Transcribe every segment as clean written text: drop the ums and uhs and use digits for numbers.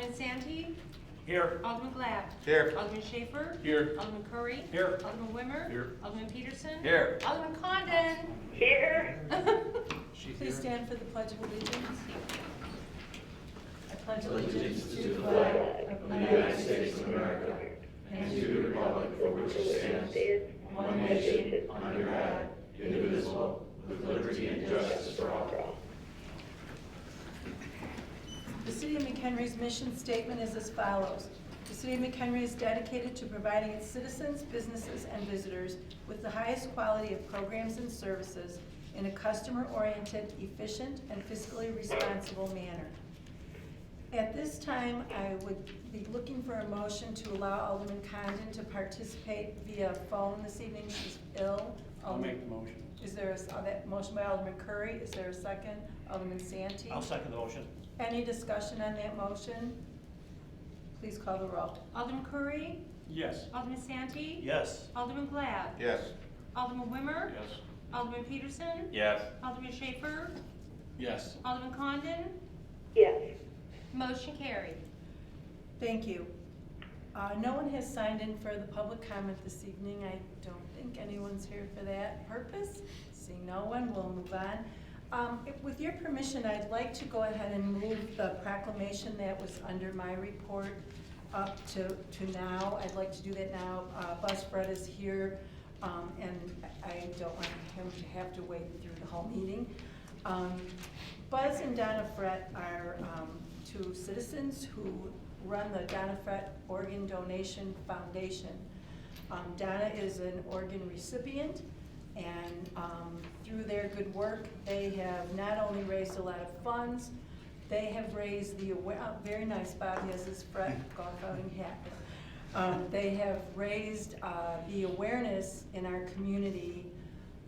Alderman Santee. Here. Alderman Glab. Here. Alderman Schaefer. Here. Alderman Curry. Here. Alderman Wimmer. Here. Alderman Peterson. Here. Alderman Condon. Here. Please stand for the Pledge of Allegiance. I pledge allegiance to the flag of the United States of America and to the republic for which it stands, one nation, under God, indivisible, with liberty and justice for all. The City of McHenry's mission statement is as follows. The City of McHenry is dedicated to providing its citizens, businesses, and visitors with the highest quality of programs and services in a customer-oriented, efficient, and fiscally responsible manner. At this time, I would be looking for a motion to allow Alderman Condon to participate via phone this evening. She's ill. I'll make the motion. Is there that motion by Alderman Curry? Is there a second? Alderman Santee? I'll second the motion. Any discussion on that motion? Please call the roll. Alderman Curry. Yes. Alderman Santee. Yes. Alderman Glab. Yes. Alderman Wimmer. Yes. Alderman Peterson. Yes. Alderman Schaefer. Yes. Alderman Condon. Yes. Motion carried. Thank you. No one has signed in for the public comment this evening. I don't think anyone's here for that purpose. Seeing no one, we'll move on. With your permission, I'd like to go ahead and move the proclamation that was under my report up to now. I'd like to do that now. Buzz Fred is here, and I don't want him to have to wait through the whole meeting. Buzz and Donna Fred are two citizens who run the Donna Fred Organ Donation Foundation. Donna is an organ recipient, and through their good work, they have not only raised a lot of funds, they have raised the very nice. Bob has his Fred golf outing hat. They have raised the awareness in our community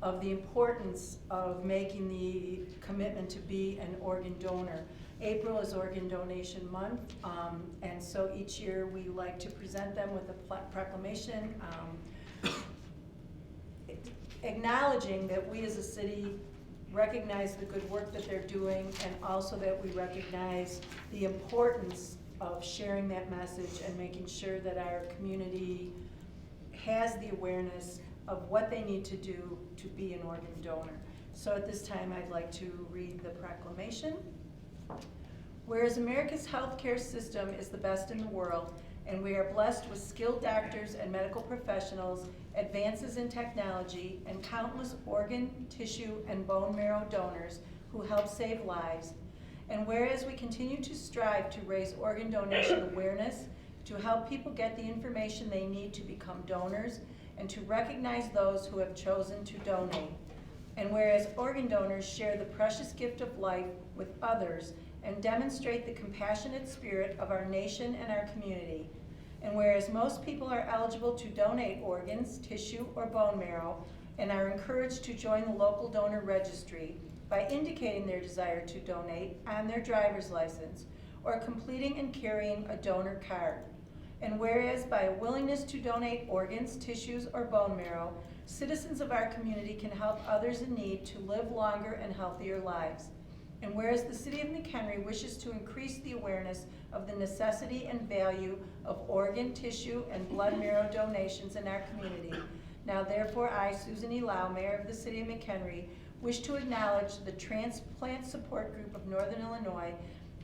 of the importance of making the commitment to be an organ donor. April is Organ Donation Month, and so each year we like to present them with a proclamation acknowledging that we as a city recognize the good work that they're doing, and also that we recognize the importance of sharing that message and making sure that our community has the awareness of what they need to do to be an organ donor. So at this time, I'd like to read the proclamation. Whereas America's healthcare system is the best in the world, and we are blessed with skilled doctors and medical professionals, advances in technology, and countless organ, tissue, and bone marrow donors who help save lives. And whereas we continue to strive to raise organ donation awareness, to help people get the information they need to become donors, and to recognize those who have chosen to donate. And whereas organ donors share the precious gift of life with others and demonstrate the compassionate spirit of our nation and our community. And whereas most people are eligible to donate organs, tissue, or bone marrow, and are encouraged to join the local donor registry by indicating their desire to donate on their driver's license or completing and carrying a donor card. And whereas by a willingness to donate organs, tissues, or bone marrow, citizens of our community can help others in need to live longer and healthier lives. And whereas the City of McHenry wishes to increase the awareness of the necessity and value of organ, tissue, and blood marrow donations in our community, now therefore I, Susan E. Lau, Mayor of the City of McHenry, wish to acknowledge the Transplant Support Group of Northern Illinois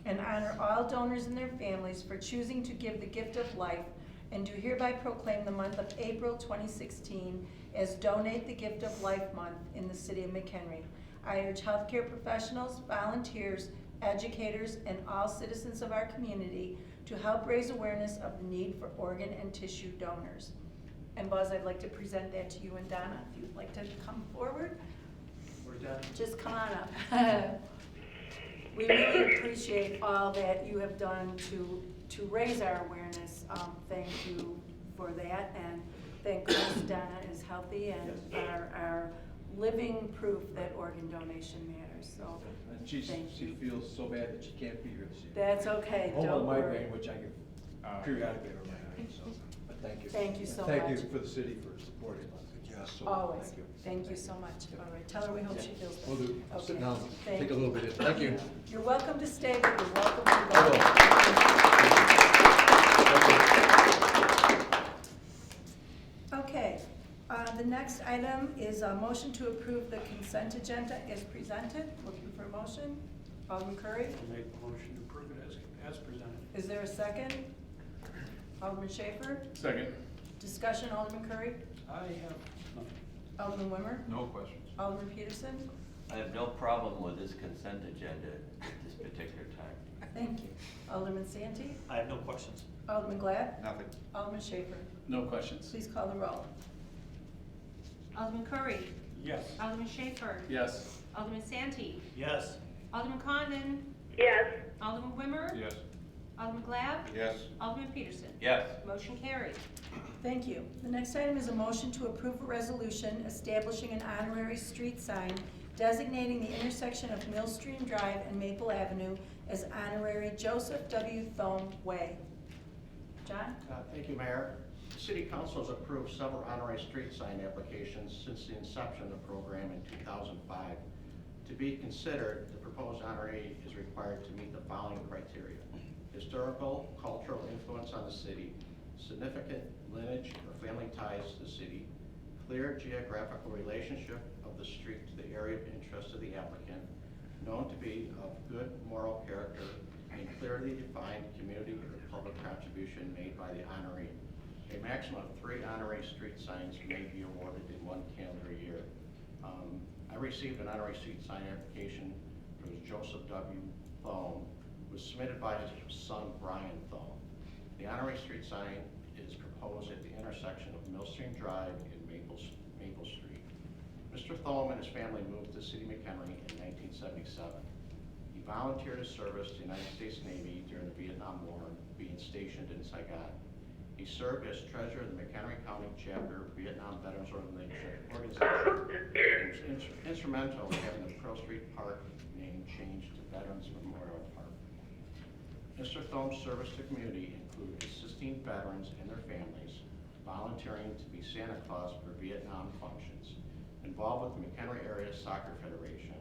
and honor all donors and their families for choosing to give the gift of life, and do hereby proclaim the month of April 2016 as Donate the Gift of Life Month in the City of McHenry. I urge healthcare professionals, volunteers, educators, and all citizens of our community to help raise awareness of the need for organ and tissue donors. And Buzz, I'd like to present that to you and Donna, if you'd like to come forward. We're done. Just come on up. We really appreciate all that you have done to raise our awareness. Thank you for that, and thank goodness Donna is healthy and our living proof that organ donation matters. So She thank you. feels so bad that she can't be here this evening. That's okay. Home Don't on worry. migraine, which I get periodically every night. So, but thank you. Thank you so Thank much. you for the city for supporting us. Yes, so Always. Thank you. Thank you so much. All right. Tell her we hope she feels better. We'll do. Okay. Sit down. Thank Take a you. little bit in. Thank you. You're welcome to stay, but you're welcome to go. a motion to approve the consent agenda as presented. Looking for a motion. Alderman Curry. I'll make the motion to approve it as presented. Is there a second? Alderman Schaefer. Second. Discussion, Alderman Curry. I have nothing. Alderman Wimmer. No questions. Alderman Peterson. I have no problem with this consent agenda at this particular time. Thank you. Alderman Santee. I have no questions. Alderman Glad. Nothing. Alderman Schaefer. No questions. Please call the roll. Alderman Curry. Yes. Alderman Schaefer. Yes. Alderman Santee. Yes. Alderman Condon. yes, Alderman Wimmer. Yes. Alderman Glad. Yes. Alderman Peterson. Yes. Motion carried. Thank you. The next item is a motion to approve a resolution establishing an honorary street sign designating the intersection of Millstream Drive and Maple Avenue as Honorary Joseph W. Thome Way. John? Thank you, Mayor. The City Council has approved several honorary street sign applications since the inception of the program in 2005. To be considered, the proposed honorary is required to meet the following criteria: historical, cultural influence on the city, significant lineage or family ties to the city, clear geographical relationship of the street to the area of interest of the applicant, known to be of good moral character, and clearly defined community or public contribution made by the honoree. A maximum of 3 honorary street signs may be awarded in 1 calendar year. I received an honorary street sign application. It was Joseph W. Thome. It was submitted by his son, Brian Thome. The honorary street sign is proposed at the intersection of Millstream Drive and Maple Street. Mr. Thome and his family moved to the city of McHenry in 1977. He volunteered his service to the United States Navy during the Vietnam War, being stationed in Saigon. He served as treasurer of the McHenry County Chapter Vietnam Veterans Organization, and was instrumental in having the Pearl Street Park name changed to Veterans Memorial Park. Mr. Thome's service to community included assisting veterans and their families, volunteering to be Santa Claus for Vietnam functions, involved with the McHenry Area Soccer Federation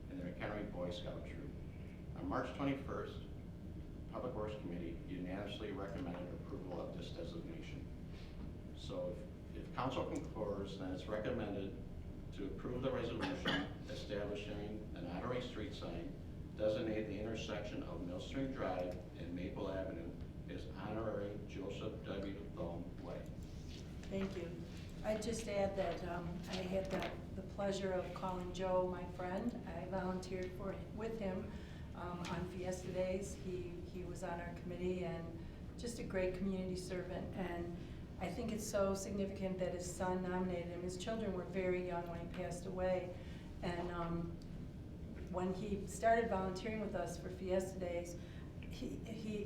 and the McHenry Boy Scout Troop. On March 21st, Public Works Committee unanimously recommended approval of this designation. So if council concurs, then it's recommended to approve the resolution establishing an honorary street sign designating the intersection of Millstream Drive and Maple Avenue as Honorary Joseph W. Thome Way. Thank you. I'd just add that I had the pleasure of calling Joe, my friend. I volunteered with him on Fiesta Days. He was on our committee and just a great community servant. And I think it's so significant that his son nominated him. His children were very young when he passed away. And when he started volunteering with us for Fiesta Days,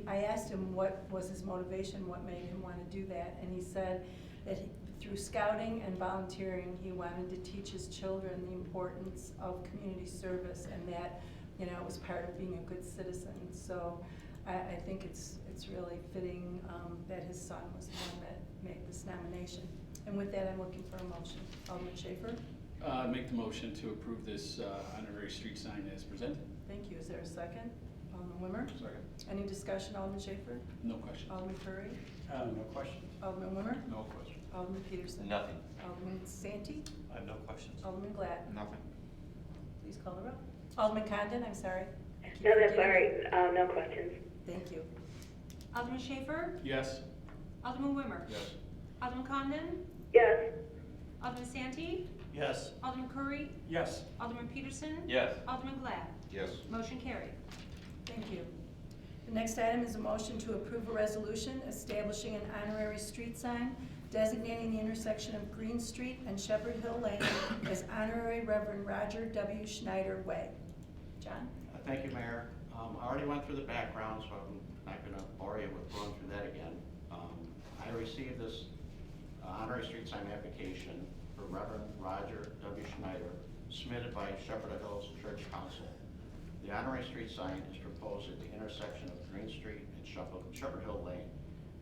I asked him what was his motivation, what made him want to do that, and he said that through scouting and volunteering, he wanted to teach his children the importance of community service, and that, you know, it was part of being a good citizen. So I think it's really fitting that his son was the one that made this nomination. And with that, I'm looking for a motion. Alderman Schaefer? Make the motion to approve this honorary street sign as presented. Thank you. Is there a second? Alderman Wimmer? Second. Any discussion, Alderman Schaefer? No question. Alderman Curry? No questions. Alderman Wimmer? No question. Alderman Peterson? Nothing. Alderman Santee? I have no questions. Alderman Glad? Nothing. Please call the roll. Alderman Condon, I'm sorry. I keep no, that's all forgetting. right, no questions. Thank you. Alderman Schaefer. Yes. Alderman Wimmer. Yes. Alderman Condon. Yes, Alderman Santee. Yes. Alderman Curry. Yes. Alderman Peterson. Yes. Alderman Glad. Yes. Motion carried. Thank you. The next item is a motion to approve a resolution establishing an honorary street sign designating the intersection of Green Street and Shepherd Hill Lane as Honorary Reverend Roger W. Schneider Way. John? Thank you, Mayor. I already went through the background, so I'm not going to bore you with going through that again. I received this honorary street sign application for Reverend Roger W. Schneider, submitted by Shepherd Hills Church Council. The honorary street sign is proposed at the intersection of Green Street and Shepherd Hill Lane.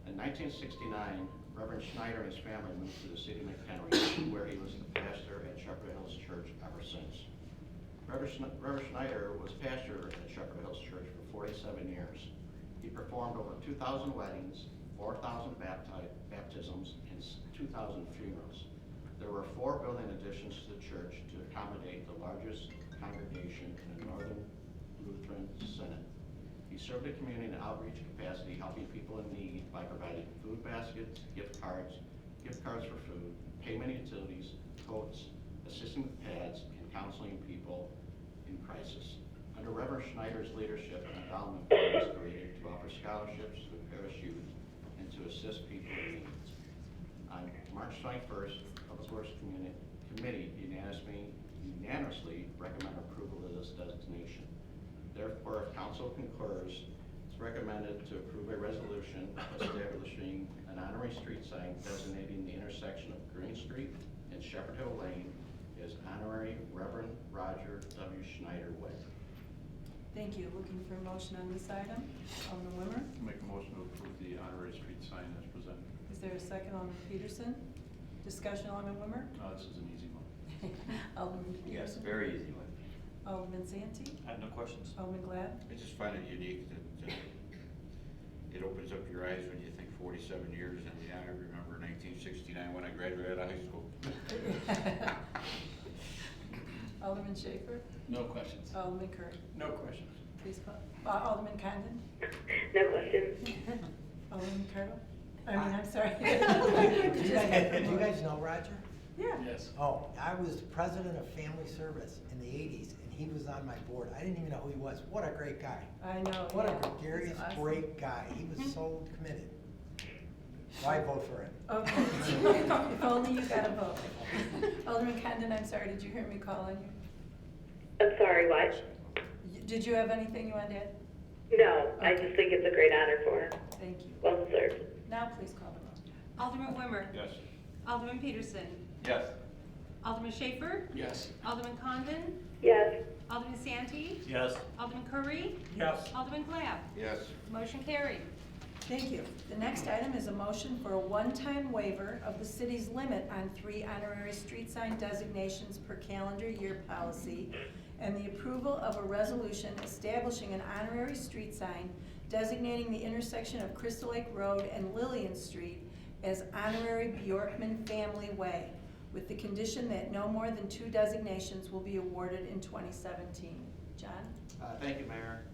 In 1969, Reverend Schneider and his family moved to the city of McHenry, where he was the pastor at Shepherd Hills Church ever since. Reverend Schneider was pastor at Shepherd Hills Church for 47 years. He performed over 2,000 weddings, 4,000 baptisms, and 2,000 funerals. There were 4 building additions to the church to accommodate the largest congregation in the Northern Lutheran Synod. He served the community in an outreach capacity, helping people in need by providing food baskets, gift cards for food, payment utilities, coats, assisting with pads, and counseling people in crisis. Under Reverend Schneider's leadership, an endowment fund was created to offer scholarships to the parish youth and to assist people in need. On March 21st, Public Works Committee unanimously recommend approval of this designation. Therefore, if council concurs, it's recommended to approve a resolution establishing an honorary street sign designating the intersection of Green Street and Shepherd Hill Lane as Honorary Reverend Roger W. Schneider Way. Thank you. Looking for a motion on this item. Alderman Wimmer. Make a motion to approve the honorary street sign as presented. Is there a second? Alderman Peterson. Discussion, Alderman Wimmer. This is an easy one. Alderman Peterson. Yes, very easy one. Alderman Santee. I have no questions. Alderman Glad. I just find it unique that it opens up your eyes when you think 47 years, and yeah, I remember 1969 when I graduated out of high school. Alderman Schaefer. No questions. Alderman Curry. No questions. Please call. Alderman Condon. No questions. Alderman Cardinal. I'm sorry. Do you guys know Roger? Yeah. Yes. Oh, I was president of Family Service in the 80s, and he was on my board. I didn't even know who he was. What a great guy. I know. What yeah. a gregarious, He's awesome. great guy. He was so committed. So I vote for him. Okay. If only you got a vote. Alderman Condon, I'm sorry, did you hear me call on you? I'm sorry, what? Did you have anything you wanted to add? No, I Okay. just think it's a great honor for her. Thank you. Well deserved. Now please call the roll. Alderman Wimmer. Yes. Alderman Peterson. Yes. Alderman Schaefer. Yes. Alderman Condon. Yes. Alderman Santee. Yes. Alderman Curry. Yes. Alderman Glab. Yes. Motion carried. Thank you. The next item is a motion for a one-time waiver of the city's limit on 3 honorary street sign designations per calendar year policy and the approval of a resolution establishing an honorary street sign designating the intersection of Crystal Lake Road and Lillian Street as Honorary Bjorkman Family Way, with the condition that no more than 2 designations will be awarded in 2017. John? Thank you, Mayor.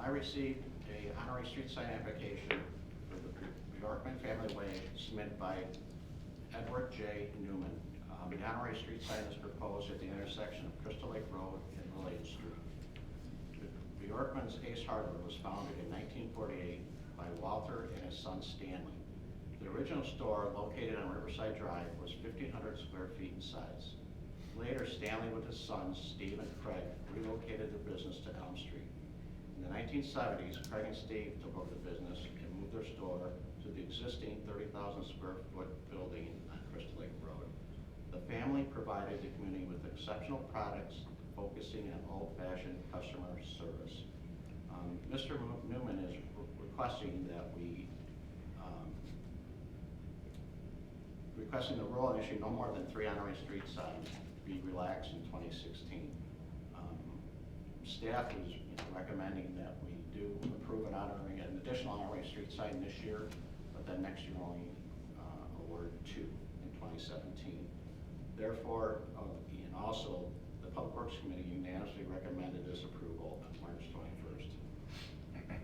I received a honorary street sign application for the Bjorkman Family Way submitted by Edward J. Newman. The honorary street sign is proposed at the intersection of Crystal Lake Road and Lillian Street. Bjorkman's Ace Hardware was founded in 1948 by Walter and his son Stanley. The original store, located on Riverside Drive, was 1,500 square feet in size. Later, Stanley with his sons, Steve and Craig, relocated the business to Elm Street. In the 1970s, Craig and Steve took over the business and moved their store to the existing 30,000 square foot building on Crystal Lake Road. The family provided the community with exceptional products, focusing on old-fashioned customer service. Mr. Newman is requesting that requesting the rule and issue no more than 3 honorary street signs be relaxed in 2016. Staff is recommending that we do approve an additional honorary street sign this year, but then next year only award 2 in 2017. Therefore, and also the Public Works Committee unanimously recommended this approval on March 21st.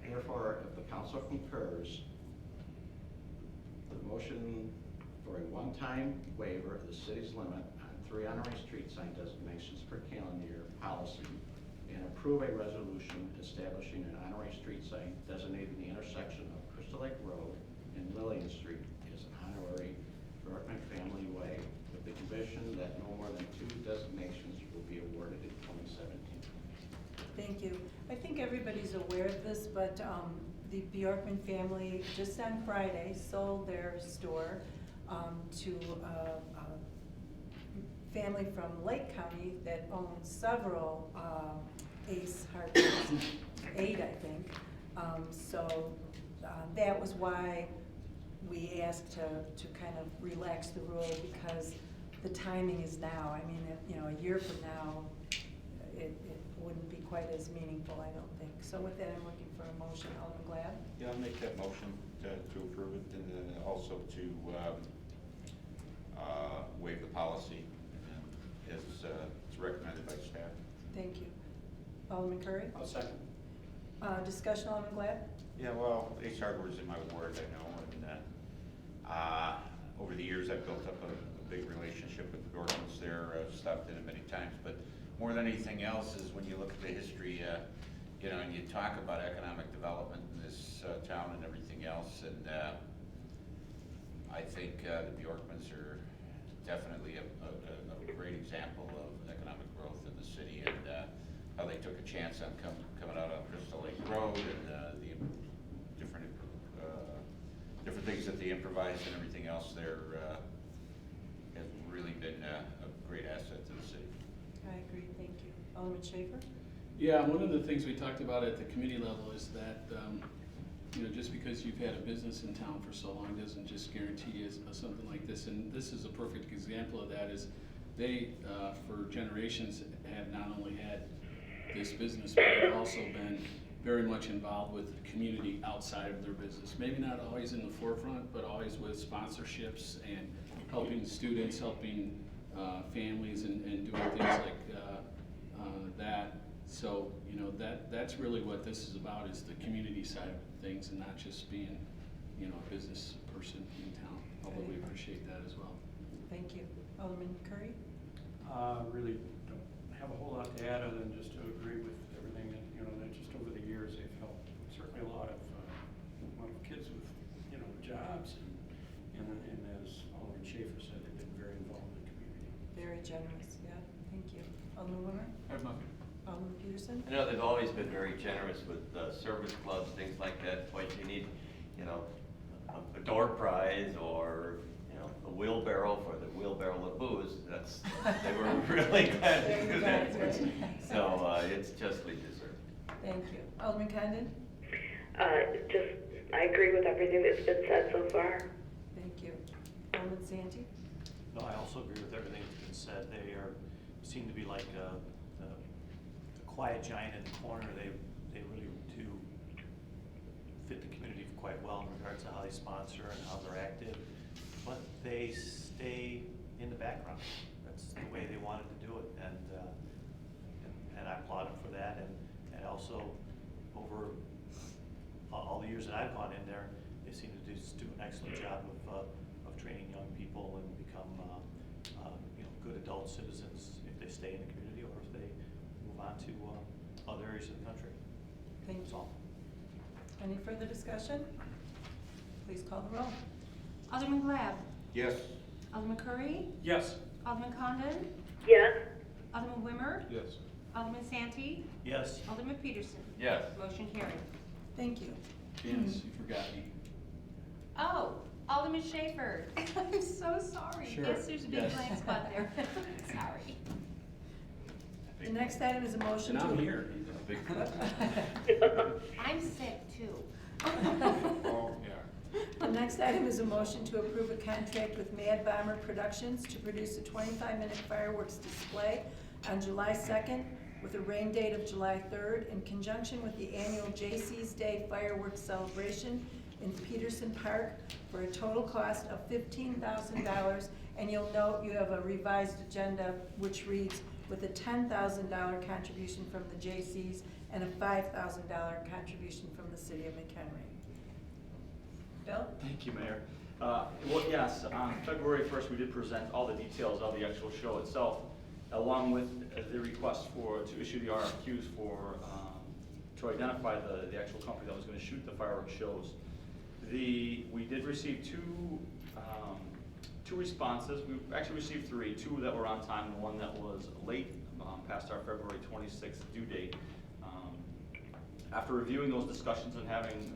Therefore, if the council concurs, the motion for a one-time waiver of the city's limit on 3 honorary street sign designations per calendar year policy and approve a resolution establishing an honorary street sign designating the intersection of Crystal Lake Road and Lillian Street as Honorary Bjorkman Family Way, with the condition that no more than 2 designations will be awarded in 2017. Thank you. I think everybody's aware of this, but the Bjorkman family just on Friday sold their store to a family from Lake County that owns several Ace Hardware, 8 I think. That was why we asked to kind of relax the rule, because the timing is now. I mean, a year from now, it wouldn't be quite as meaningful, I don't think. So with that, I'm looking for a motion. Alderman Glad? Yeah, I'll make that motion to approve it, and then also to waive the policy as it's recommended by staff. Thank you. Alderman Curry? I'll second. Discussion, Alderman Glad? Yeah, well, Ace Hardware's in my ward, I know, and over the years, I've built up a big relationship with the Dorfmans there, stopped in it many times, but more than anything else is when you look at the history, you know, and you talk about economic development in this town and everything else, and I think the Bjorkmans are definitely a great example of economic growth in the city, and how they took a chance on coming out on Crystal Lake Road, and the different things that they improvised and everything else there has really been a great asset to the city. I agree, thank you. Alderman Schaefer? Yeah, one of the things we talked about at the committee level is that, you know, just because you've had a business in town for so long doesn't just guarantee you something like this. And this is a perfect example of that. Is they, for generations, have not only had this business, but have also been very much involved with the community outside of their business. Maybe not always in the forefront, but always with sponsorships and helping students, helping families, and doing things like that. So, you know, that's really what this is about, is the community side of things, and not just being, you know, a business person in town. Although we appreciate that as well. Thank you. Alderman Curry? Really don't have a whole lot to add other than just to agree with everything that, you know, that just over the years they've helped certainly a lot of kids with, you know, jobs, and as Alderman Schaefer said, they've been very involved in the community. Very generous, yeah, thank you. Alderman Wimmer? I have nothing. Alderman Peterson? I know they've always been very generous with service clubs, things like that. But you need, you know, a door prize or, you know, a wheelbarrow for the wheelbarrow of booze. They were really glad There to you do go, that. that's right. So it's justly deserved. Thank you. Alderman Condon? I agree with everything that's been said so far. Thank you. Alderman Santee? No, I also agree with everything that's been said. They seem to be like a quiet giant in the corner. They really do fit the community quite well in regards to how they sponsor and how they're active, but they stay in the background. That's the way they wanted to do it, and I applaud them for that. And also, over all the years that I've gone in there, they seem to do an excellent job of training young people and become you know, good adult citizens if they stay in the community or if they move on to other areas of the country. Thank That's you. all. Any further discussion? Please call the roll. Alderman Glab? Yes. Alderman Curry? Yes. Alderman Condon? Yes. Alderman Wimmer? Yes. Alderman Santee? Yes. Alderman Peterson? Yes. Motion carried. Thank you. Janice, you forgot me. Oh, Alderman Schaefer. I'm so sorry. Sure. Yes, there's a big Yes. blank spot there. Sorry. The next item is a motion And to. I'm here. I'm sick too. Oh, yeah. The next item is a motion to approve a contract with Mad Bomber Productions to produce a 25-minute fireworks display on July 2nd with a rain date of July 3rd in conjunction with the annual Jaycees Day Fireworks celebration in Peterson Park for a total cost of $15,000. And you'll note you have a revised agenda which reads with a $10,000 contribution from the Jaycees and a $5,000 contribution from the city of McHenry. Bill? Thank you, Mayor. Well, yes, on February 1st, we did present all the details of the actual show itself, along with the request to issue the RFQs to identify the actual company that was going to shoot the fireworks shows. We did receive two responses. We actually received three, two that were on time and one that was late, past our February 26th due date. After reviewing those discussions and having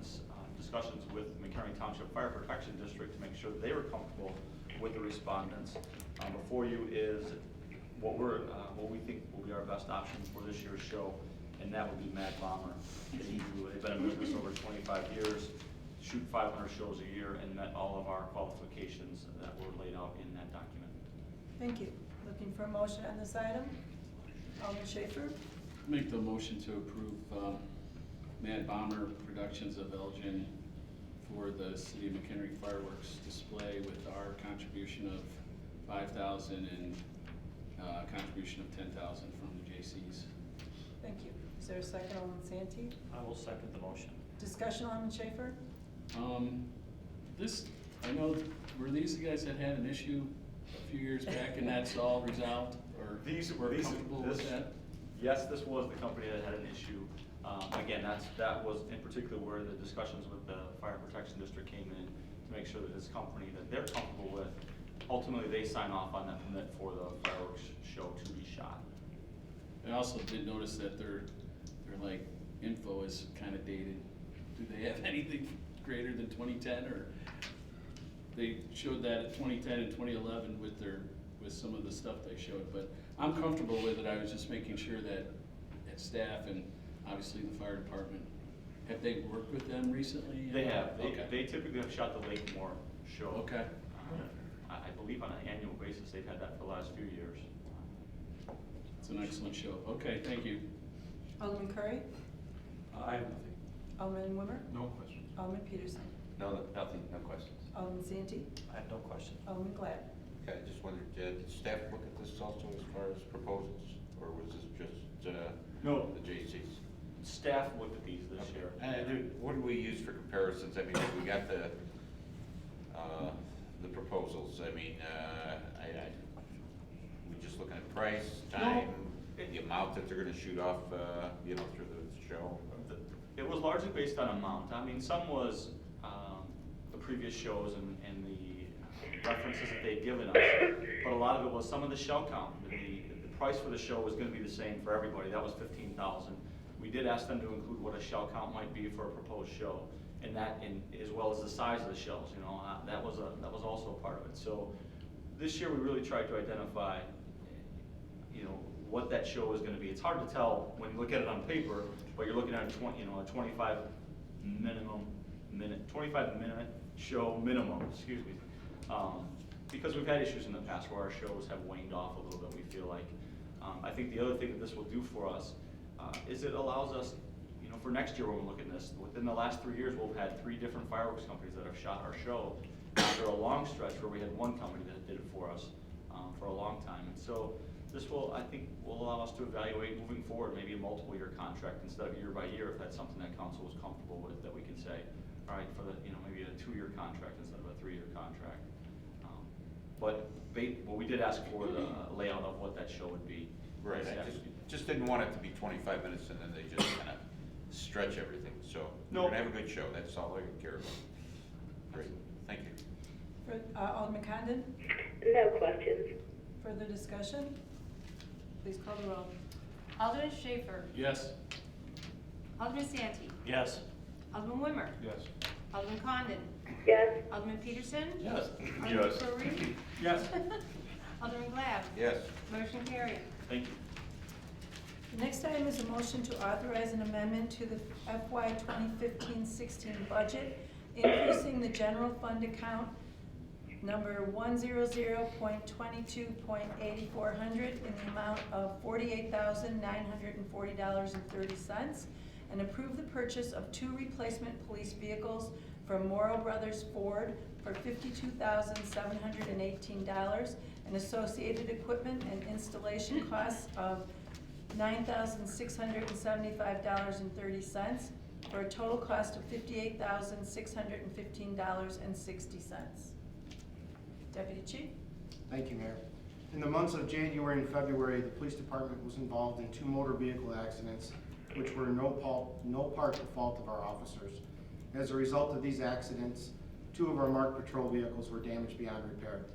discussions with McHenry Township Fire Protection District to make sure that they were comfortable with the respondents, before you is what we think will be our best option for this year's show, and that would be Mad Bomber. They've been in business over 25 years, shoot 500 shows a year, and met all of our qualifications that were laid out in that document. Thank you. Looking for a motion on this item? Alderman Schaefer? Make the motion to approve Mad Bomber Productions of Elgin for the City of McHenry fireworks display with our contribution of 5,000 and contribution of 10,000 from the Jaycees. Thank you. Is there a second, Alderman Santee? I will second the motion. Discussion, Alderman Schaefer? This, I know, were these the guys that had an issue a few years back and that's all resolved, or we're comfortable with that? Yes, this was the company that had an issue. Again, that was in particular where the discussions with the Fire Protection District came in to make sure that this company that they're comfortable with, ultimately they sign off on that permit for the fireworks show to be shot. I also did notice that their like info is kind of dated. Do they have anything greater than 2010, or they showed that at 2010 and 2011 with some of the stuff they showed? But I'm comfortable with it. I was just making sure that staff and obviously the fire department, have they worked with them recently? They have. Okay. They typically have shot the Lakemore show. Okay. I believe on an annual basis, they've had that for the last few years. It's an excellent show. Okay, thank you. Alderman Curry? I have nothing. Alderman Wimmer? No questions. Alderman Peterson? No, nothing, no questions. Alderman Santee? I have no questions. Alderman Glad? Okay, I just wondered, did staff look at this also as far as proposals, or was this just No. the Jaycees? Staff looked at these this year. And what do we use for comparisons? I mean, we got the proposals. I mean, we just looking at price, time, the amount that they're gonna shoot off, through the show. It was largely based on amount. I mean, some was the previous shows and the references that they'd given us, but a lot of it was some of the shell count. The price for the show was gonna be the same for everybody. That was $15,000. We did ask them to include what a shell count might be for a proposed show, and as well as the size of the shells. That was also a part of it. So this year we really tried to identify, what that show is going to be. It's hard to tell when you look at it on paper, but you're looking at a 25 minute show minimum. Excuse me, because we've had issues in the past where our shows have waned off a little bit. We feel like. I think the other thing that this will do for us is it allows us, for next year when we look at this, within the last 3 years, we've had 3 different fireworks companies that have shot our show after a long stretch where we had one company that did it for us for a long time. And so this will, I think, will allow us to evaluate moving forward, maybe a multiple-year contract instead of year by year, if that's something that council was comfortable with, that we can say, all right, for the, maybe a 2-year contract instead of a 3-year contract. But we did ask for the layout of what that show would be. Right, I just didn't want it to be 25 minutes and then they just kind of stretch everything. So we're gonna have a good show, that's all I care about. Great, thank you. Alderman Condon? No questions. Further discussion? Please call the roll. Alderman Schaefer? Yes. Alderman Santee? Yes. Alderman Wimmer? Yes. Alderman Condon? Yes. Alderman Peterson? Yes. Alderman Curry? Yes. Alderman Glad? Yes. Motion carried. Thank you. The next item is a motion to authorize an amendment to the FY 2015-16 budget, increasing the general fund account number 100.22.8400 in the amount of $48,940.30, and approve the purchase of 2 replacement police vehicles from Morrow Brothers Ford for $52,718, and associated equipment and installation costs of $9,675.30, for a total cost of $58,615.60. Deputy Chief? Thank you, Mayor. In the months of January and February, the police department was involved in 2 motor vehicle accidents, which were no part the fault of our officers. As a result of these accidents, 2 of our marked patrol vehicles were damaged beyond repair.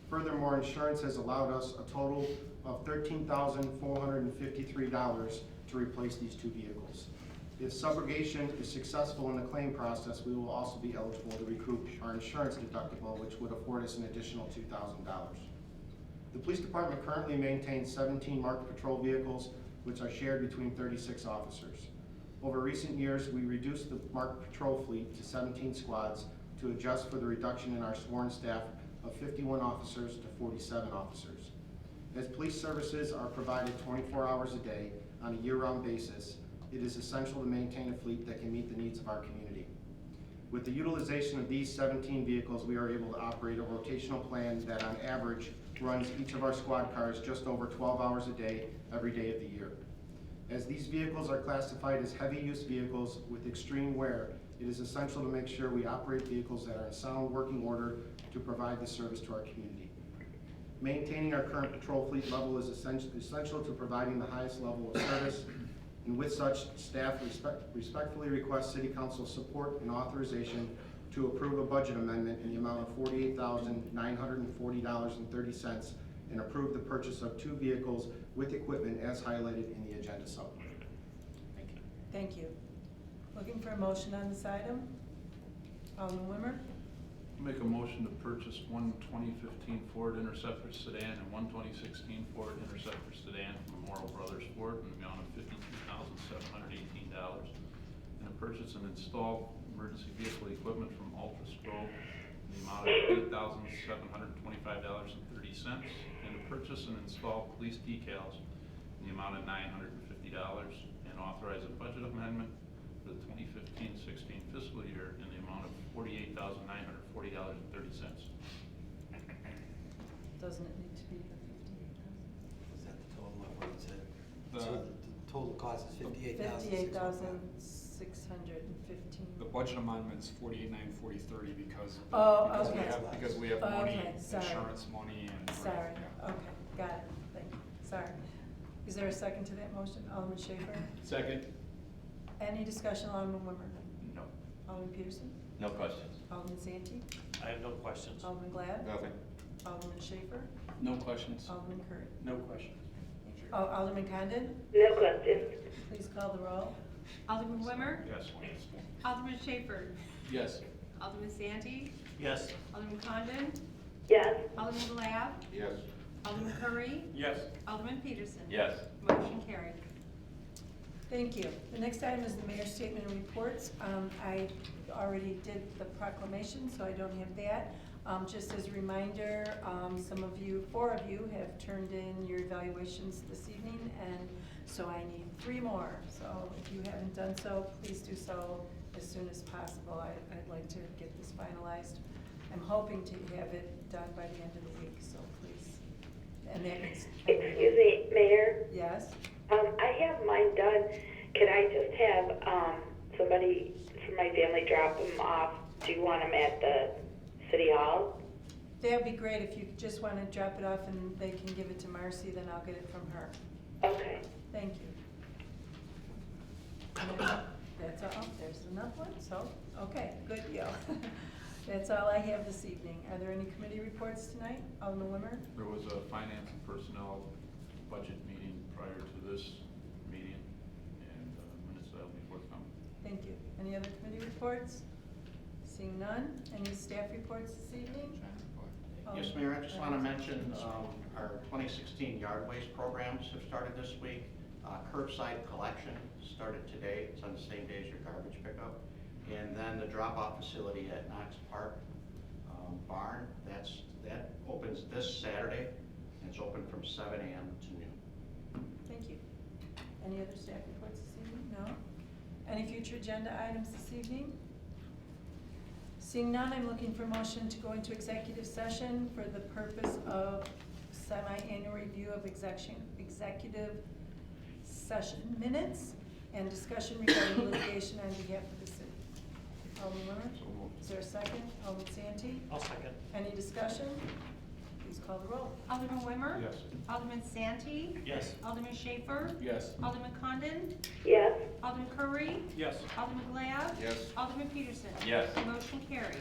Furthermore, insurance has allowed us a total of $13,453 to replace these 2 vehicles. If subrogation is successful in the claim process, we will also be eligible to recoup our insurance deductible, which would afford us an additional $2,000. The police department currently maintains 17 marked patrol vehicles, which are shared between 36 officers. Over recent years, we reduced the marked patrol fleet to 17 squads to adjust for the reduction in our sworn staff of 51 officers to 47 officers. As police services are provided 24 hours a day on a year-round basis, it is essential to maintain a fleet that can meet the needs of our community. With the utilization of these 17 vehicles, we are able to operate a rotational plan that on average runs each of our squad cars just over 12 hours a day, every day of the year. As these vehicles are classified as heavy-use vehicles with extreme wear, it is essential to make sure we operate vehicles that are in sound working order to provide the service to our community. Maintaining our current patrol fleet level is essential to providing the highest level of service, and with such, staff respectfully request City Council support and authorization to approve a budget amendment in the amount of $48,940.30 and approve the purchase of 2 vehicles with equipment as highlighted in the agenda supplement. Thank you. Looking for a motion on this item? Alderman Wimmer? Make a motion to purchase one 2015 Ford Interceptor sedan and one 2016 Ford Interceptor sedan from Memorial Brothers Ford in the amount of $52,718. And to purchase and install emergency vehicle equipment from Ultra Strobe in the amount of $8,725.30. And to purchase and install police decals in the amount of $950. And authorize a budget amendment for the 2015-16 fiscal year in the amount of $48,940.30. Doesn't it need to be the 58,000? Is that the total of what it said? The- So the total cost is $58,615. The budget amendment's 48,940.30 because Okay. because we have money, Okay, sorry. insurance money and. Sorry, yeah. okay, got it, thank you, sorry. Is there a second to that motion? Alderman Schaper? Second. Any discussion, Alderman Wimmer? No. Alderman Peterson? No questions. Alderman Santee? I have no questions. Alderman Glad? Nothing. Alderman Schaper? No questions. Alderman Curry? No questions. Oh, Alderman Condon? No questions. Please call the roll. Alderman Wimmer? Yes. Alderman Schaper? Yes. Alderman Santee? Yes. Alderman Condon? Yes. Alderman Glab? Yes. Alderman Curry? Yes. Alderman Peterson? Yes. Motion carried. Thank you. The next item is the mayor's statement and reports. I already did the proclamation, so I don't have that. Just as a reminder, some of you, 4 of you, have turned in your evaluations this evening, and so I need 3 more. So if you haven't done so, please do so as soon as possible. I'd like to get this finalized. I'm hoping to have it done by the end of the week, so please. And that means. Excuse me, Mayor. Yes? I have mine done. Could I just have somebody from my family drop them off? Do you want them at the City Hall? That'd be great if you just want to drop it off and they can give it to Marcy, then I'll get it from her. Okay. Thank you. That's all, there's enough one, so, okay, good deal. That's all I have this evening. Are there any committee reports tonight? Alderman Wimmer? There was a finance and personnel budget meeting prior to this meeting, and minutes that'll be forthcoming. Thank you. Any other committee reports? Seeing none. Any staff reports this evening? Yes, Mayor, I just want to mention our 2016 yard waste programs have started this week. Curbside collection started today. It's on the same day as your garbage pickup. And then the drop-off facility at Knox Park barn, that opens this Saturday. And it's open from 7 a.m. to noon. Thank you. Any other staff reports this evening? No? Any future agenda items this evening? Seeing none, I'm looking for motion to go into executive session for the purpose of semi-annual review of executive session minutes and discussion regarding litigation on behalf of the city. Alderman Wimmer? So moved. Is there a second? Alderman Santee? I'll second. Any discussion? Please call the roll. Alderman Wimmer? Yes. Alderman Santee? Yes. Alderman Schaper? Yes. Alderman Condon? Yes. Alderman Curry? Yes. Alderman Glab? Yes. Alderman Peterson? Yes. Motion carried.